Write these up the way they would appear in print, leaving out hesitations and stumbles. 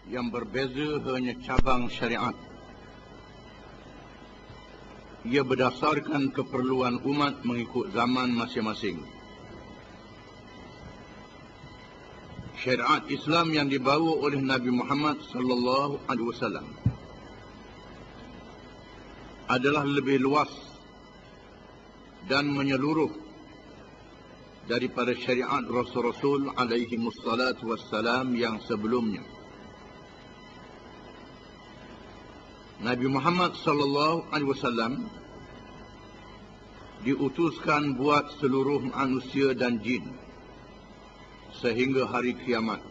yang berbeza hanya cabang syariat. Ia berdasarkan keperluan umat mengikut zaman masing-masing. Syariat Islam yang dibawa oleh Nabi Muhammad sallallahu alaihi wasallam adalah lebih luas dan menyeluruh daripada syariat Rasul-Rasul alaihi wassalatu wassalam yang sebelumnya. Nabi Muhammad sallallahu alaihi wasallam diutuskan buat seluruh manusia dan jin sehingga hari kiamat.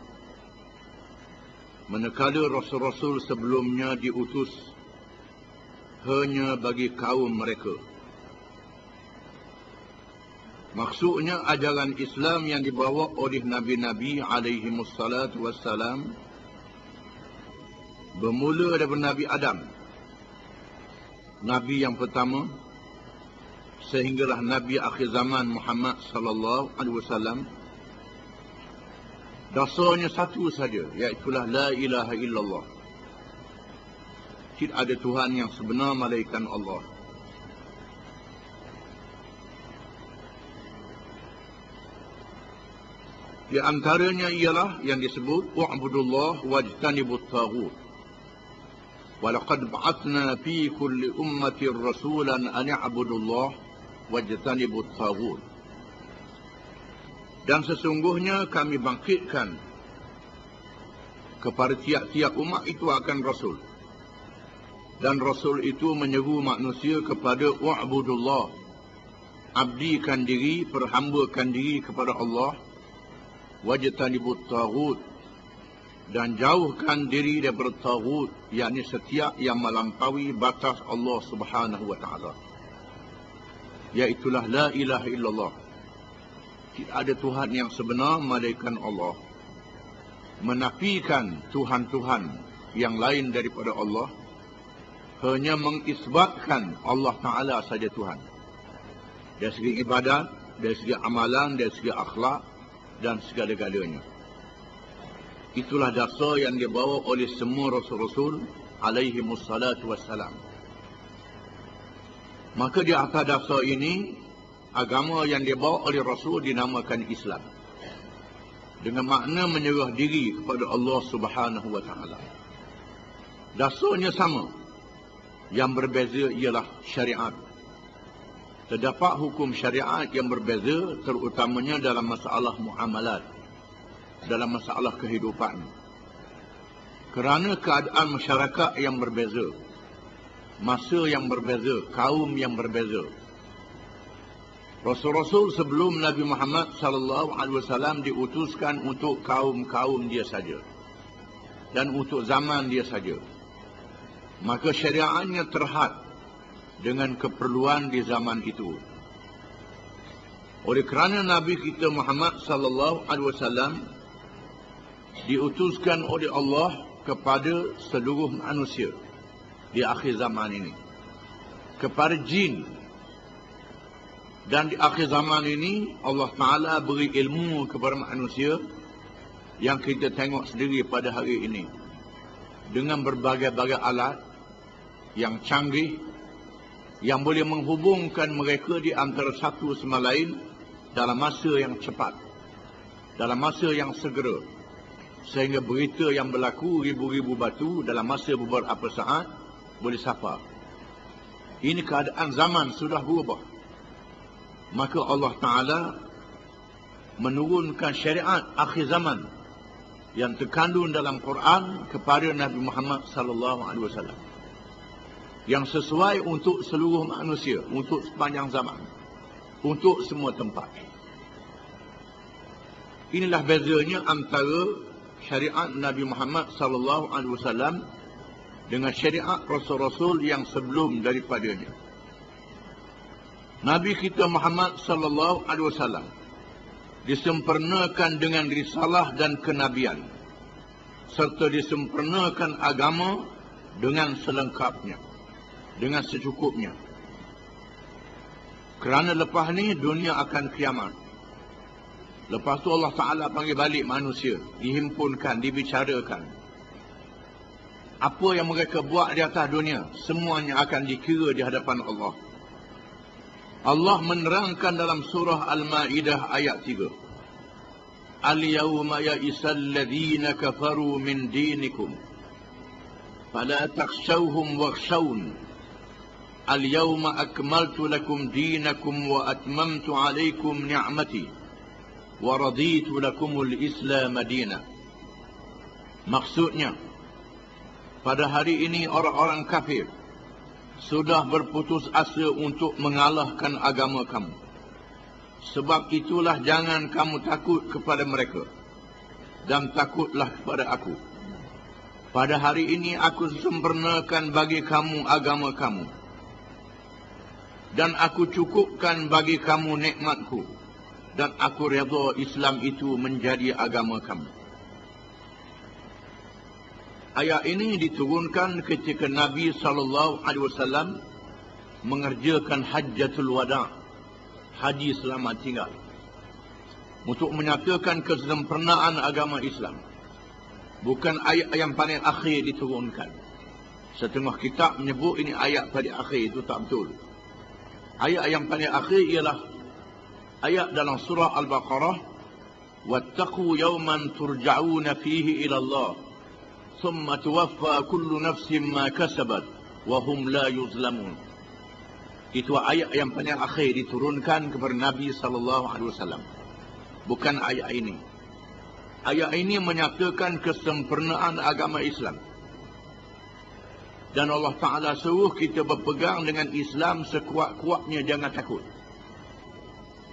Manakala Rasul-Rasul sebelumnya diutus hanya bagi kaum mereka. Maksudnya ajaran Islam yang dibawa oleh Nabi-Nabi alaihi wassalatu wassalam bermula daripada Nabi Adam, Nabi yang pertama, sehinggalah Nabi akhir zaman Muhammad sallallahu alaihi wasallam. Dasarnya satu saja, iaitulah la ilaha illallah. Tidak ada Tuhan yang sebenar melainkan Allah. Di antaranya ialah yang disebut wa'budullah wajtanibut taghut. Walaqad ba'athna fi kulli ummatin rasulan an i'budullah wajtanibut taghut. Dan sesungguhnya kami bangkitkan kepada tiap-tiap umat itu akan rasul. Dan rasul itu menyeru manusia kepada wa'budullah, abdikan diri, perhambakan diri kepada Allah, wajtanibut taghut, dan jauhkan diri daripada taghut, yakni setiap yang melampaui batas Allah Subhanahu wa taala. Iaitulah la ilaha illallah. Tidak ada Tuhan yang sebenar melainkan Allah. Menafikan Tuhan-Tuhan yang lain daripada Allah, hanya mengisbatkan Allah Ta'ala saja Tuhan. Dari segi ibadat, dari segi amalan, dari segi akhlak, dan segala-galanya. Itulah dasar yang dibawa oleh semua Rasul-Rasul alaihi wassalatu wassalam. Maka di atas dasar ini, agama yang dibawa oleh Rasul dinamakan Islam, dengan makna menyerah diri kepada Allah Subhanahu wa taala. Dasarnya sama, yang berbeza ialah syariat. Terdapat hukum syariat yang berbeza, terutamanya dalam masalah muamalat, dalam masalah kehidupan. Kerana keadaan masyarakat yang berbeza, masa yang berbeza, kaum yang berbeza. Rasul-Rasul sebelum Nabi Muhammad sallallahu alaihi wasallam diutuskan untuk kaum-kaum dia saja dan untuk zaman dia saja. Maka syariatnya terhad dengan keperluan di zaman itu. Oleh kerana Nabi kita Muhammad sallallahu alaihi wasallam diutuskan oleh Allah kepada seluruh manusia di akhir zaman ini, kepada jin. Dan di akhir zaman ini Allah Ta'ala beri ilmu kepada manusia yang kita tengok sendiri pada hari ini, dengan berbagai-bagai alat yang canggih yang boleh menghubungkan mereka di antara satu sama lain dalam masa yang cepat, dalam masa yang segera, sehingga berita yang berlaku ribu-ribu batu dalam masa beberapa saat boleh sampai. Ini keadaan zaman sudah berubah. Maka Allah Ta'ala menurunkan syariat akhir zaman yang terkandung dalam Quran kepada Nabi Muhammad sallallahu alaihi wasallam, yang sesuai untuk seluruh manusia, untuk sepanjang zaman, untuk semua tempat. Inilah bezanya antara syariat Nabi Muhammad sallallahu alaihi wasallam dengan syariat Rasul-Rasul yang sebelum daripadanya. Nabi kita Muhammad sallallahu alaihi wasallam disempurnakan dengan risalah dan kenabian, serta disempurnakan agama dengan selengkapnya, dengan secukupnya. Kerana lepas ni dunia akan kiamat. Lepas tu Allah Ta'ala panggil balik manusia, dihimpunkan, dibicarakan. Apa yang mereka buat di atas dunia, semuanya akan dikira di hadapan Allah. Allah menerangkan dalam surah Al-Ma'idah ayat 3. Al-yawma ya'isal ladhina kafaru min dinikum. Fala takhshawhum wakhshawun. Al-yawma akmaltu lakum dinakum wa atmamtu alaikum ni'mati. Wa raditu lakumul Islam madina. Maksudnya, pada hari ini orang-orang kafir sudah berputus asa untuk mengalahkan agama kamu. Sebab itulah jangan kamu takut kepada mereka, dan takutlah kepada aku. Pada hari ini aku sempurnakan bagi kamu agama kamu, dan aku cukupkan bagi kamu nikmatku, dan aku redha Islam itu menjadi agama kamu. Ayat ini diturunkan ketika Nabi SAW mengerjakan Hajjatul Wada', haji selamat tinggal, untuk menyatakan kesempurnaan agama Islam. Bukan ayat yang paling akhir diturunkan. Setengah kitab menyebut ini ayat paling akhir, itu tak betul. Ayat yang paling akhir ialah ayat dalam surah Al-Baqarah, "Wattaqu yawman turja'una fihi ila Allah. ثم توفى كل نفس ما كسبت وهم لا يظلمون." Itu ayat yang paling akhir diturunkan kepada Nabi SAW. Bukan ayat ini. Ayat ini menyatakan kesempurnaan agama Islam. Dan Allah Ta'ala suruh kita berpegang dengan Islam sekuat-kuatnya, jangan takut.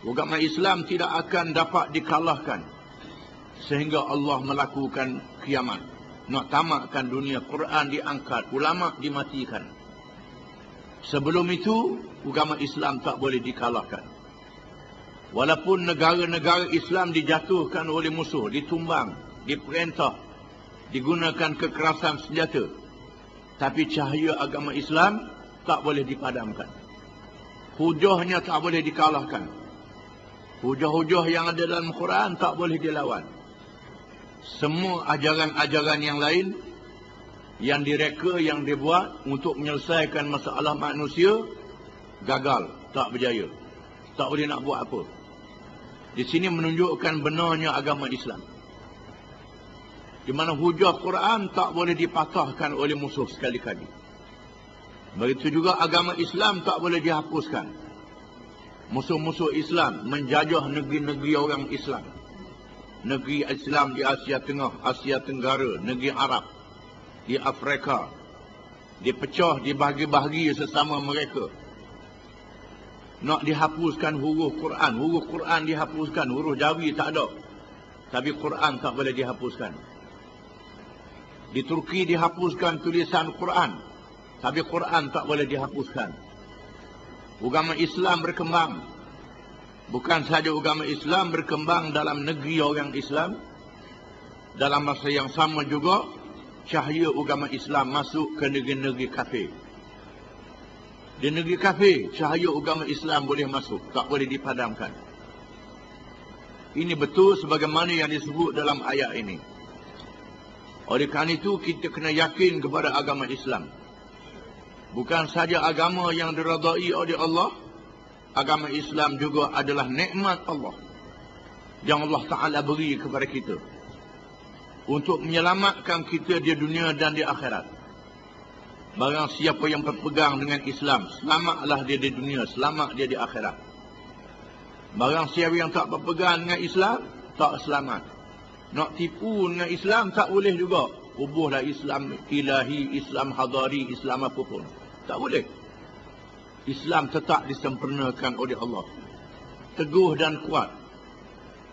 Agama Islam tidak akan dapat dikalahkan sehingga Allah melakukan kiamat. Nak tamatkan dunia, Quran diangkat, ulama dimatikan. Sebelum itu, agama Islam tak boleh dikalahkan. Walaupun negara-negara Islam dijatuhkan oleh musuh, ditumbang, diperintah, digunakan kekerasan senjata, tapi cahaya agama Islam tak boleh dipadamkan. Hujahnya tak boleh dikalahkan. Hujah-hujah yang ada dalam Quran tak boleh dilawan. Semua ajaran-ajaran yang lain yang direka, yang dibuat untuk menyelesaikan masalah manusia, gagal, tak berjaya. Tak boleh nak buat apa. Di sini menunjukkan benarnya agama Islam, di mana hujah Quran tak boleh dipatahkan oleh musuh sekali-kali. Begitu juga agama Islam tak boleh dihapuskan. Musuh-musuh Islam menjajah negeri-negeri orang Islam. Negeri Islam di Asia Tengah, Asia Tenggara, negeri Arab, di Afrika, dipecah, dibahagi-bahagi sesama mereka. Nak dihapuskan huruf Quran. Huruf Quran dihapuskan, huruf Jawi tak ada. Tapi Quran tak boleh dihapuskan. Di Turki dihapuskan tulisan Quran, tapi Quran tak boleh dihapuskan. Agama Islam berkembang. Bukan sahaja agama Islam berkembang dalam negeri orang Islam, dalam masa yang sama juga cahaya agama Islam masuk ke negeri-negeri kafir. Di negeri kafir, cahaya agama Islam boleh masuk, tak boleh dipadamkan. Ini betul sebagaimana yang disebut dalam ayat ini. Oleh kerana itu, kita kena yakin kepada agama Islam. Bukan sahaja agama yang diredai oleh Allah, agama Islam juga adalah nikmat Allah yang Allah Ta'ala beri kepada kita untuk menyelamatkan kita di dunia dan di akhirat. Barang siapa yang berpegang dengan Islam, selamatlah dia di dunia, selamat dia di akhirat. Barang siapa yang tak berpegang dengan Islam, tak selamat. Nak tipu dengan Islam tak boleh juga. Ubuhlah Islam ilahi, Islam hadari, Islam apa pun. Tak boleh. Islam tetap disempurnakan oleh Allah, teguh dan kuat.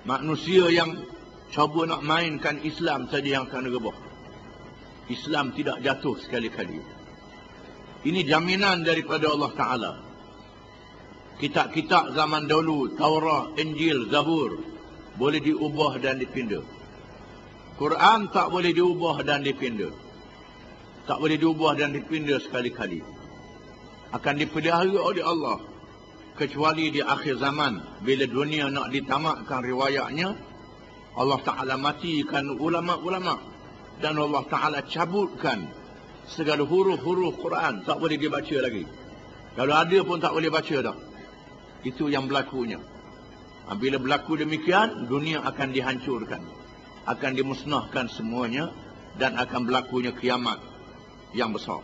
Manusia yang cuba nak mainkan Islam saja yang akan rebah. Islam tidak jatuh sekali-kali. Ini jaminan daripada Allah Ta'ala. Kitab-kitab zaman dahulu, Taurat, Injil, Zabur, boleh diubah dan dipindah. Quran tak boleh diubah dan dipindah. Tak boleh diubah dan dipindah sekali-kali. Akan dipelihara oleh Allah, kecuali di akhir zaman, bila dunia nak ditamatkan riwayatnya, Allah Ta'ala matikan ulama-ulama, dan Allah Ta'ala cabutkan segala huruf-huruf Quran tak boleh dibaca lagi. Kalau ada pun tak boleh baca dah. Itu yang berlakunya. Bila berlaku demikian, dunia akan dihancurkan, akan dimusnahkan semuanya, dan akan berlakunya kiamat yang besar.